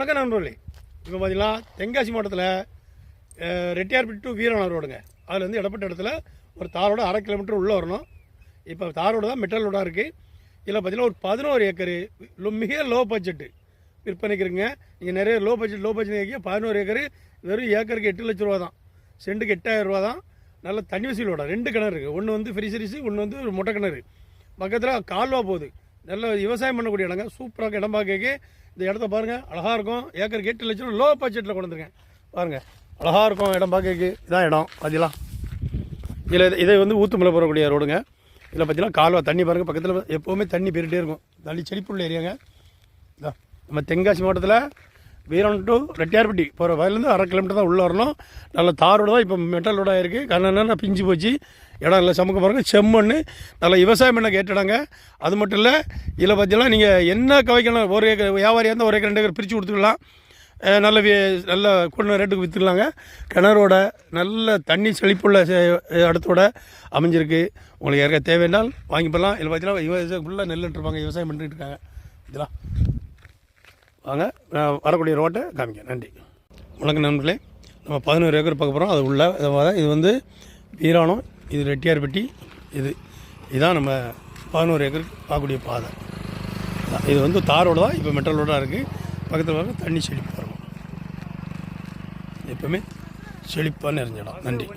வணக்கம் நண்பர்களே. இப்போ பார்த்தீங்கன்னா தென்காசி மாவட்டத்தில் ரெட்டியார்பட்டி டு வீரவனம் ரோடுங்க. அதில் வந்து இடப்பட்ட இடத்துல ஒரு தாரோட 1/2 கிலோமீட்டர் உள்ளே வரணும். இப்போ தாரோடு தான் மெட்டல் ரோடாக இருக்குது. இதில் பார்த்தீங்கன்னா ஒரு 11 ஏக்கரு மிக லோ பட்ஜெட்டு விற்பனைக்கு இருக்குங்க. நீங்கள் நிறைய லோ பட்ஜெட் கேட்க 11 ஏக்கரு வெறும் ஏக்கருக்கு 8 லட்ச ரூபா தான், சென்ட்டுக்கு 8000 ரூபா தான். நல்ல தண்ணி வசதியோட 2 கிணறு இருக்குது. ஒன்று வந்து ஃப்ரீசரிஸு, ஒன்று வந்து ஒரு மொட்டை கிணறு. பக்கத்தில் கால்வா போகுது. நல்ல விவசாயம் பண்ணக்கூடிய இடங்க. சூப்பராக இடம் பார்க்க இந்த இடத்த பாருங்கள், அழகாக இருக்கும். ஏக்கருக்கு 8 லட்சம் ரூபா லோ பட்ஜெட்டில் கொண்டு வந்துருக்கேன் பாருங்கள். அழகாக இருக்கும் இடம் பார்க்க. இதான் இடம் பார்த்தீங்களா. இதை வந்து ஊத்துமலை போகக்கூடிய ரோடுங்க. இதில் பார்த்தீங்கன்னா கால்வா தண்ணி பாருங்கள். பக்கத்தில் எப்போவுமே தண்ணி பெருகிட்டே இருக்கும். தண்ணி செழிப்புள்ள ஏரியாங்க. இதான் நம்ம தென்காசி மாவட்டத்தில் வீரவனம் டு ரெட்டியார்பட்டி போகிற வயலேருந்து 1/2 கிலோமீட்டர் தான் உள்ளே வரணும். நல்ல தாரோடு தான் இப்போ மெட்டல் ரோடாக இருக்குது. கண்ணா பிஞ்சு போச்சு. இடம் இல்லை சமக்க பாருங்கள். செம்மண்ணு நல்ல விவசாயம் பண்ண கேட்டுடாங்க. அது மட்டும் இல்லை, இதில் பார்த்தீங்கன்னா நீங்கள் என்ன கவைக்கணும், 1 ஏக்கர் வியாபாரியாக இருந்தால் 1 ஏக்கர் 2 ஏக்கர் பிரித்து கொடுத்துக்கலாம். நல்ல கொண்டு ரேட்டுக்கு விற்றுக்கலாங்க. கிணறோட நல்ல தண்ணி செழிப்புள்ள இடத்தோட அமைஞ்சிருக்கு. உங்களுக்கு யாருக்கா தேவைன்னால் வாங்கி போடலாம். இதில் பார்த்தீங்கன்னா ஃபுல்லாக நெல்லுன்ட்ருப்பாங்க, விவசாயம் பண்ணிட்டு இருக்காங்க. இதெல்லாம் வாங்க, வரக்கூடிய ரோட்டை காமிக்க. நன்றி. வணக்கம் நண்பர்களே. நம்ம 11 ஏக்கர் பார்க்க போகிறோம். அது உள்ள இது வந்து வீராணம், இது ரெட்டியார்பட்டி, இதுதான் நம்ம 11 ஏக்கர் பார்க்கக்கூடிய பாதை. இது வந்து தாரோடு தான் இப்போ மெட்டல் ரோடாக இருக்குது. பக்கத்தில் வர தண்ணி செழிப்பாக இருக்கும். எப்போவுமே செழிப்பாக நிறைஞ்சிடும். நன்றி.